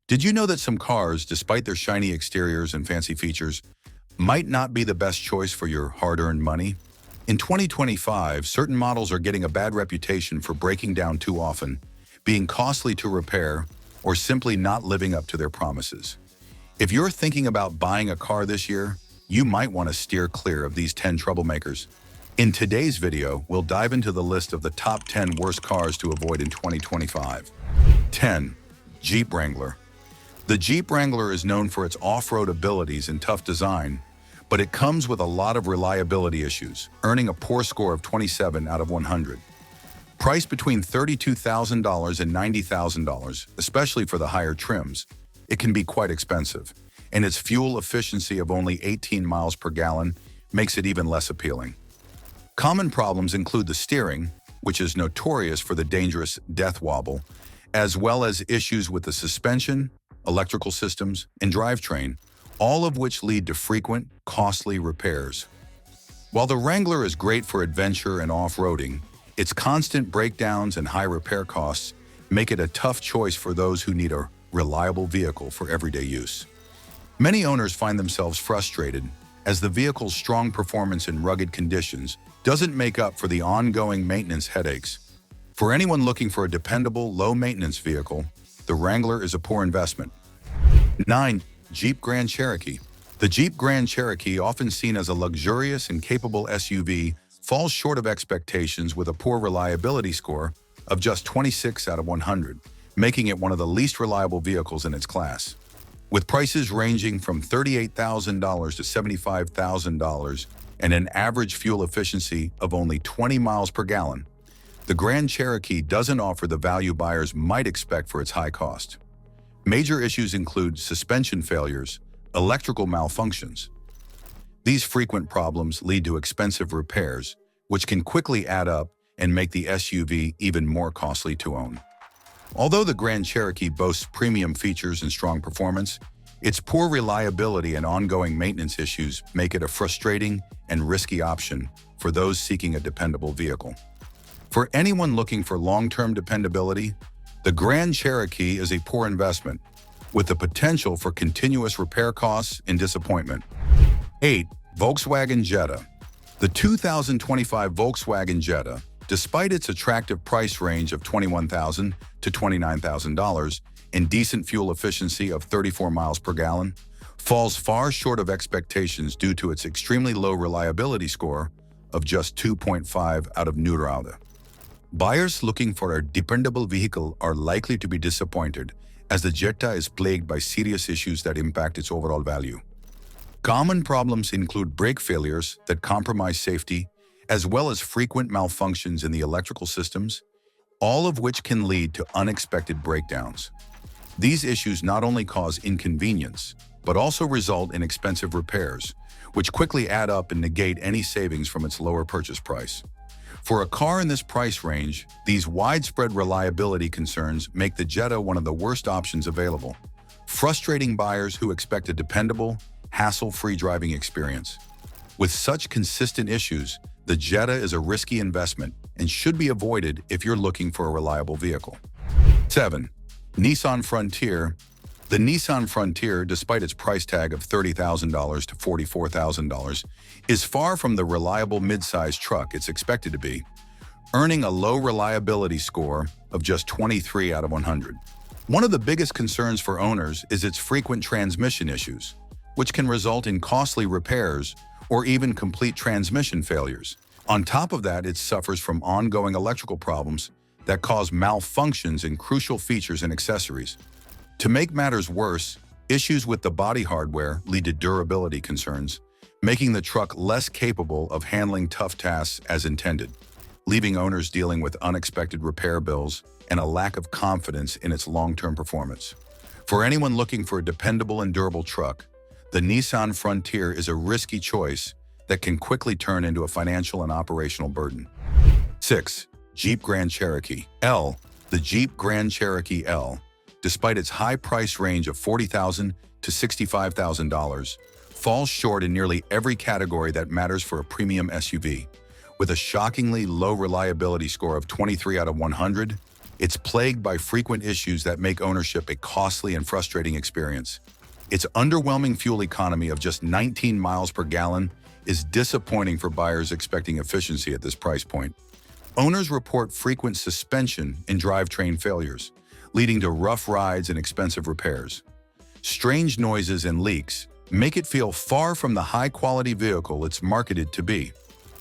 Did you know that some cars, despite their shiny exteriors and fancy features, might not be the best choice for your hard-earned money? In 2025, certain models are getting a bad reputation for breaking down too often, being costly to repair, or simply not living up to their promises. If you're thinking about buying a car this year, you might want to steer clear of these 10 troublemakers. In today's video, we'll dive into the list of the top 10 worst cars to avoid in 2025. 10. Jeep Wrangler. The Jeep Wrangler is known for its off-road abilities and tough design, but it comes with a lot of reliability issues, earning a poor score of 27 out of 100. Priced between $32,000 and $90,000, especially for the higher trims, it can be quite expensive, and its fuel efficiency of only 18 miles per gallon makes it even less appealing. Common problems include the steering, which is notorious for the dangerous death wobble, as well as issues with the suspension, electrical systems, and drivetrain, all of which lead to frequent, costly repairs. While the Wrangler is great for adventure and off-roading, its constant breakdowns and high repair costs make it a tough choice for those who need a reliable vehicle for everyday use. Many owners find themselves frustrated as the vehicle's strong performance in rugged conditions doesn't make up for the ongoing maintenance headaches. For anyone looking for a dependable, low-maintenance vehicle, the Wrangler is a poor investment. 9. Jeep Grand Cherokee. The Jeep Grand Cherokee, often seen as a luxurious and capable SUV, falls short of expectations with a poor reliability score of just 26 out of 100, making it one of the least reliable vehicles in its class. With prices ranging from $38,000 to $75,000 and an average fuel efficiency of only 20 miles per gallon, the Grand Cherokee doesn't offer the value buyers might expect for its high cost. Major issues include suspension failures, electrical malfunctions. These frequent problems lead to expensive repairs, which can quickly add up and make the SUV even more costly to own. Although the Grand Cherokee boasts premium features and strong performance, its poor reliability and ongoing maintenance issues make it a frustrating and risky option for those seeking a dependable vehicle. For anyone looking for long-term dependability, the Grand Cherokee is a poor investment, with the potential for continuous repair costs and disappointment. 8. Volkswagen Jetta. The 2025 Volkswagen Jetta, despite its attractive price range of $21,000 to $29,000 and decent fuel efficiency of 34 miles per gallon, falls far short of expectations due to its extremely low reliability score of just 2.5 out of 100. Buyers looking for a dependable vehicle are likely to be disappointed, as the Jetta is plagued by serious issues that impact its overall value. Common problems include brake failures that compromise safety, as well as frequent malfunctions in the electrical systems, all of which can lead to unexpected breakdowns. These issues not only cause inconvenience, but also result in expensive repairs, which quickly add up and negate any savings from its lower purchase price. For a car in this price range, these widespread reliability concerns make the Jetta one of the worst options available, frustrating buyers who expect a dependable, hassle-free driving experience. With such consistent issues, the Jetta is a risky investment and should be avoided if you're looking for a reliable vehicle. 7. Nissan Frontier. The Nissan Frontier, despite its price tag of $30,000 to $44,000, is far from the reliable mid-size truck it's expected to be, earning a low reliability score of just 23 out of 100. One of the biggest concerns for owners is its frequent transmission issues, which can result in costly repairs or even complete transmission failures. On top of that, it suffers from ongoing electrical problems that cause malfunctions in crucial features and accessories. To make matters worse, issues with the body hardware lead to durability concerns, making the truck less capable of handling tough tasks as intended, leaving owners dealing with unexpected repair bills and a lack of confidence in its long-term performance. For anyone looking for a dependable and durable truck, the Nissan Frontier is a risky choice that can quickly turn into a financial and operational burden. 6. Jeep Grand Cherokee L. The Jeep Grand Cherokee L, despite its high price range of $40,000 to $65,000, falls short in nearly every category that matters for a premium SUV. With a shockingly low reliability score of 23 out of 100, It's plagued by frequent issues that make ownership a costly and frustrating experience. Its underwhelming fuel economy of just 19 miles per gallon is disappointing for buyers expecting efficiency at this price point. Owners report frequent suspension and drivetrain failures, leading to rough rides and expensive repairs. Strange noises and leaks make it feel far from the high-quality vehicle it's marketed to be.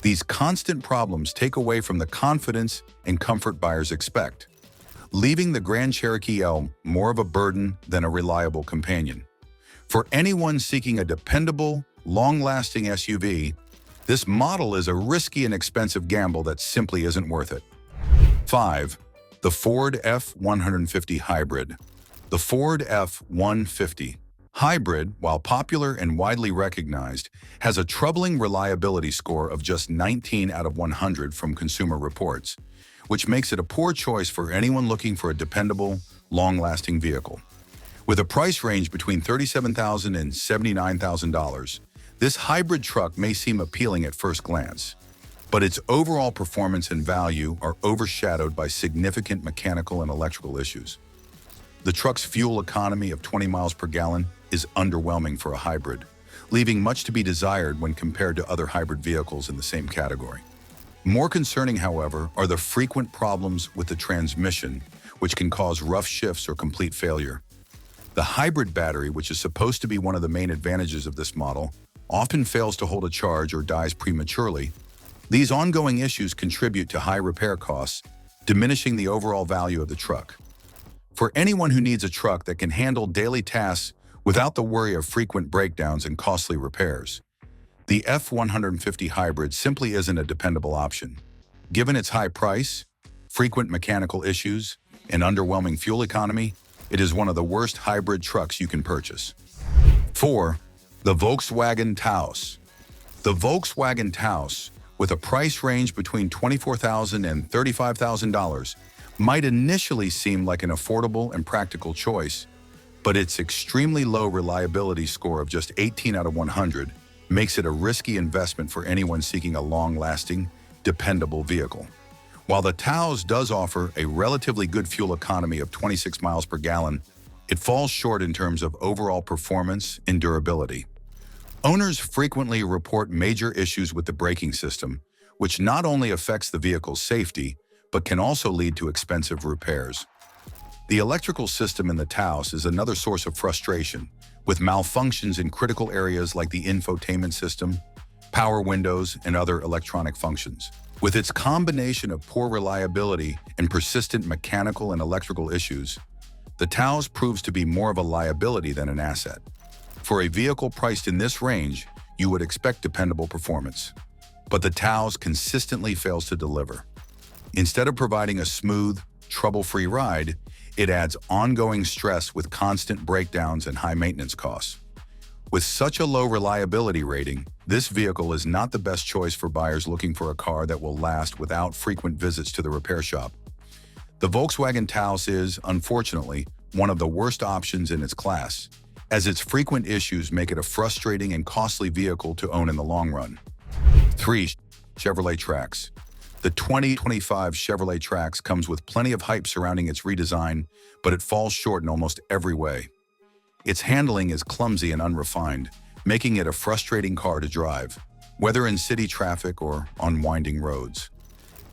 These constant problems take away from the confidence and comfort buyers expect, leaving the Grand Cherokee L more of a burden than a reliable companion. For anyone seeking a dependable, long-lasting SUV, this model is a risky and expensive gamble that simply isn't worth it. 5. The Ford F-150 Hybrid. The Ford F-150 Hybrid, while popular and widely recognized, has a troubling reliability score of just 19 out of 100 from Consumer Reports, which makes it a poor choice for anyone looking for a dependable, long-lasting vehicle. With a price range between $37,000 and $79,000, this hybrid truck may seem appealing at first glance, but its overall performance and value are overshadowed by significant mechanical and electrical issues. The truck's fuel economy of 20 miles per gallon is underwhelming for a hybrid, leaving much to be desired when compared to other hybrid vehicles in the same category. More concerning, however, are the frequent problems with the transmission, which can cause rough shifts or complete failure. The hybrid battery, which is supposed to be one of the main advantages of this model, often fails to hold a charge or dies prematurely. These ongoing issues contribute to high repair costs, diminishing the overall value of the truck. For anyone who needs a truck that can handle daily tasks without the worry of frequent breakdowns and costly repairs, the F-150 Hybrid simply isn't a dependable option. Given its high price, frequent mechanical issues, and underwhelming fuel economy, it is one of the worst hybrid trucks you can purchase. 4. The Volkswagen Taos. The Volkswagen Taos, with a price range between $24,000 and $35,000, might initially seem like an affordable and practical choice, but its extremely low reliability score of just 18 out of 100 makes it a risky investment for anyone seeking a long-lasting, dependable vehicle. While the Taos does offer a relatively good fuel economy of 26 miles per gallon, it falls short in terms of overall performance and durability. Owners frequently report major issues with the braking system, which not only affects the vehicle's safety, but can also lead to expensive repairs. The electrical system in the Taos is another source of frustration, with malfunctions in critical areas like the infotainment system, power windows, and other electronic functions. With its combination of poor reliability and persistent mechanical and electrical issues, the Taos proves to be more of a liability than an asset. For a vehicle priced in this range, you would expect dependable performance. But the Taos consistently fails to deliver. Instead of providing a smooth, trouble-free ride, it adds ongoing stress with constant breakdowns and high maintenance costs. With such a low reliability rating, this vehicle is not the best choice for buyers looking for a car that will last without frequent visits to the repair shop. The Volkswagen Taos is, unfortunately, one of the worst options in its class, as its frequent issues make it a frustrating and costly vehicle to own in the long run. 3. Chevrolet Trax. The 2025 Chevrolet Trax comes with plenty of hype surrounding its redesign, but it falls short in almost every way. Its handling is clumsy and unrefined, making it a frustrating car to drive, whether in city traffic or on winding roads.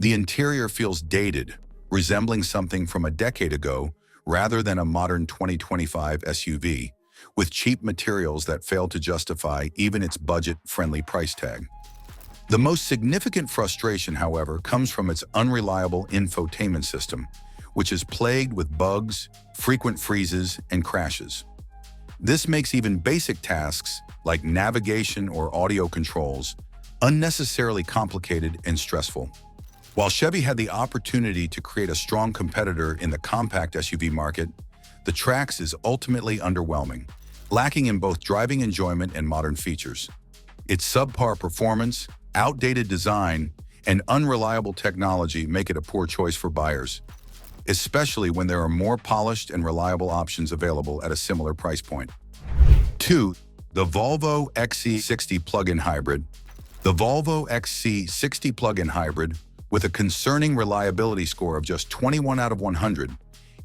The interior feels dated, resembling something from a decade ago rather than a modern 2025 SUV, with cheap materials that fail to justify even its budget-friendly price tag. The most significant frustration, however, comes from its unreliable infotainment system, which is plagued with bugs, frequent freezes, and crashes. This makes even basic tasks, like navigation or audio controls, unnecessarily complicated and stressful. While Chevy had the opportunity to create a strong competitor in the compact SUV market, the Trax is ultimately underwhelming, lacking in both driving enjoyment and modern features. Its subpar performance, outdated design, and unreliable technology make it a poor choice for buyers, especially when there are more polished and reliable options available at a similar price point. 2. The Volvo XC60 plug-in hybrid. The Volvo XC60 plug-in hybrid, with a concerning reliability score of just 21 out of 100,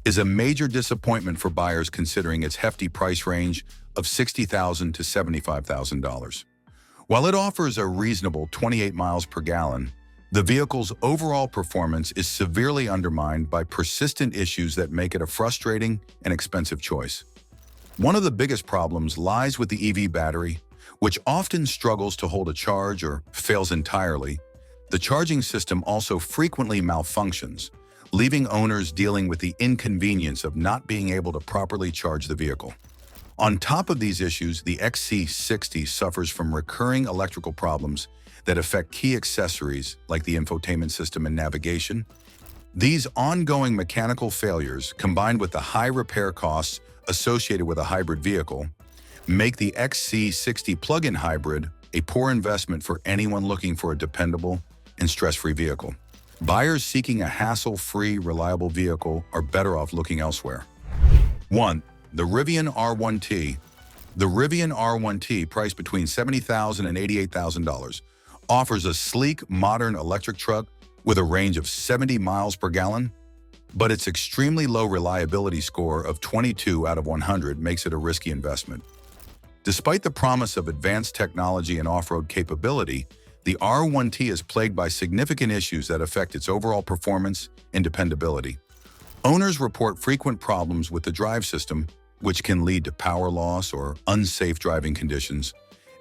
is a major disappointment for buyers considering its hefty price range of $60,000 to $75,000. While it offers a reasonable 28 miles per gallon, the vehicle's overall performance is severely undermined by persistent issues that make it a frustrating and expensive choice. One of the biggest problems lies with the EV battery, which often struggles to hold a charge or fails entirely. The charging system also frequently malfunctions, leaving owners dealing with the inconvenience of not being able to properly charge the vehicle. On top of these issues, the XC60 suffers from recurring electrical problems that affect key accessories like the infotainment system and navigation. These ongoing mechanical failures, combined with the high repair costs associated with a hybrid vehicle, make the XC60 plug-in hybrid a poor investment for anyone looking for a dependable and stress-free vehicle. Buyers seeking a hassle-free, reliable vehicle are better off looking elsewhere. 1. The Rivian R1T. The Rivian R1T, priced between $70,000 and $88,000, offers a sleek, modern electric truck with a range of 70 miles per gallon, but its extremely low reliability score of 22 out of 100 makes it a risky investment. Despite the promise of advanced technology and off-road capability, the R1T is plagued by significant issues that affect its overall performance and dependability. Owners report frequent problems with the drive system, which can lead to power loss or unsafe driving conditions,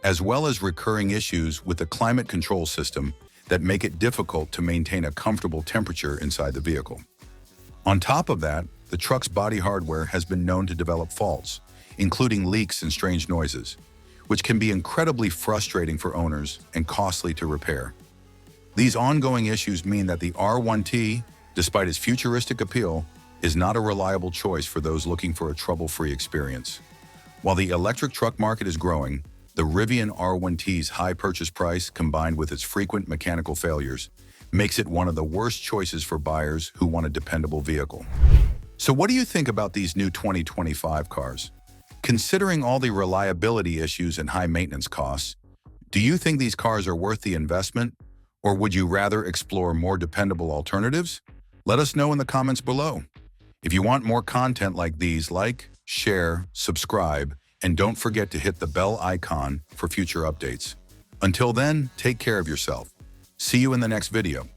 as well as recurring issues with the climate control system that make it difficult to maintain a comfortable temperature inside the vehicle. On top of that, the truck's body hardware has been known to develop faults, including leaks and strange noises, which can be incredibly frustrating for owners and costly to repair. These ongoing issues mean that the R1T, despite its futuristic appeal, is not a reliable choice for those looking for a trouble-free experience. While the electric truck market is growing, the Rivian R1T's high purchase price, combined with its frequent mechanical failures, makes it one of the worst choices for buyers who want a dependable vehicle. So what do you think about these new 2025 cars? Considering all the reliability issues and high maintenance costs, do you think these cars are worth the investment, or would you rather explore more dependable alternatives? Let us know in the comments below. If you want more content like these, like, share, subscribe, and don't forget to hit the bell icon for future updates. Until then, take care of yourself. See you in the next video.